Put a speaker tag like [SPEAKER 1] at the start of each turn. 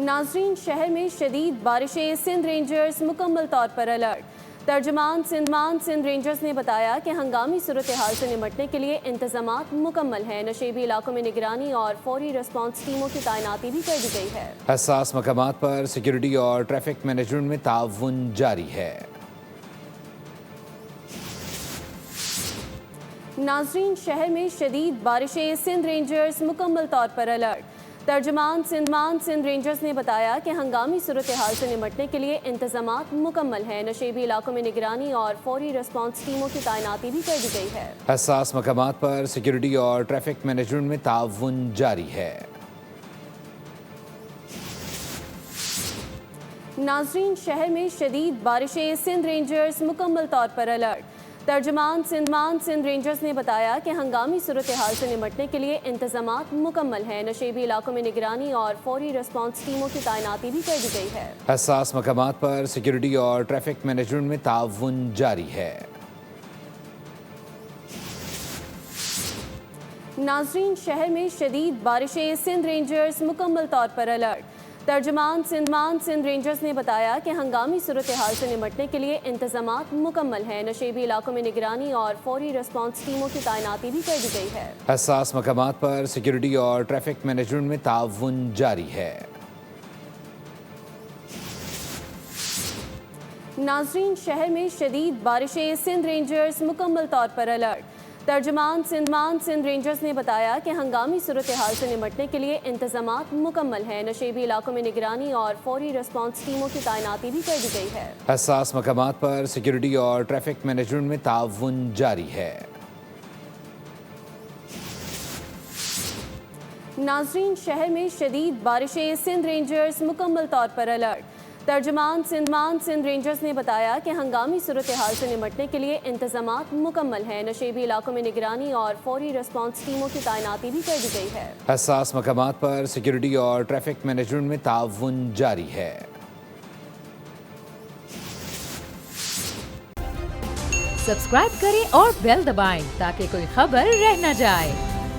[SPEAKER 1] नाजरीन, शहर में शदीद बारिशें, सिंध रेंजर्स मुकम्मल तौर पर अलर्ट। तर्जमान सिंध रेंजर्स ने बताया कि हंगामी सूरत हाल से निपटने के लिए इंतजामात मुकम्मल हैं। नशेबी इलाकों में निगरानी और फौरी रिस्पांस टीमों की तैनाती भी कर दी गई है।
[SPEAKER 2] हसास मकामात पर सिक्योरिटी और ट्रैफिक मैनेजमेंट में ताउन जारी है।
[SPEAKER 1] नाजरीन, शहर में शदीद बारिशें, सिंध रेंजर्स मुकम्मल तौर पर अलर्ट। तर्जमान सिंध रेंजर्स ने बताया कि हंगामी सूरत हाल से निपटने के लिए इंतजामात मुकम्मल हैं। नशेबी इलाकों में निगरानी और फौरी रिस्पांस टीमों की तैनाती भी कर दी गई है।
[SPEAKER 2] हसास मकामात पर सिक्योरिटी और ट्रैफिक मैनेजमेंट में ताउन जारी है।
[SPEAKER 1] नाजरीन, शहर में शदीद बारिशें, सिंध रेंजर्स मुकम्मल तौर पर अलर्ट। तर्जमान सिंध रेंजर्स ने बताया कि हंगामी सूरत हाल से निपटने के लिए इंतजामात मुकम्मल हैं। नशेबी इलाकों में निगरानी और फौरी रिस्पांस टीमों की तैनाती भी कर दी गई है।
[SPEAKER 2] हसास मकामात पर सिक्योरिटी और ट्रैफिक मैनेजमेंट में ताउन जारी है।
[SPEAKER 1] नाजरीन, शहर में शदीद बारिशें, सिंध रेंजर्स मुकम्मल तौर पर अलर्ट। तर्जमान सिंध रेंजर्स ने बताया कि हंगामी सूरत हाल से निपटने के लिए इंतजामात मुकम्मल हैं। नशेबी इलाकों में निगरानी और फौरी रिस्पांस टीमों की तैनाती भी कर दी गई है।
[SPEAKER 2] हसास मकामात पर सिक्योरिटी और ट्रैफिक मैनेजमेंट में ताउन जारी है।
[SPEAKER 1] नाजरीन, शहर में शदीद बारिशें, सिंध रेंजर्स मुकम्मल तौर पर अलर्ट। तर्जमान सिंध रेंजर्स ने बताया कि हंगामी सूरत हाल से निपटने के लिए इंतजामात मुकम्मल हैं। नशेबी इलाकों में निगरानी और फौरी रिस्पांस टीमों की तैनाती भी कर दी गई है।
[SPEAKER 2] हसास मकामात पर सिक्योरिटी और ट्रैफिक मैनेजमेंट में ताउन जारी है।
[SPEAKER 1] नाजरीन, शहर में शदीद बारिशें, सिंध रेंजर्स मुकम्मल तौर पर अलर्ट। तर्जमान सिंध रेंजर्स ने बताया कि हंगामी सूरत हाल से निपटने के लिए इंतजामात मुकम्मल हैं। नशेबी इलाकों में निगरानी और फौरी रिस्पांस टीमों की तैनाती भी कर दी गई है।
[SPEAKER 2] हसास मकामात पर सिक्योरिटी और ट्रैफिक मैनेजमेंट में ताउन जारी है।
[SPEAKER 3] सब्सक्राइब करें और बेल दबाएं ताकि कोई खबर रह न जाए।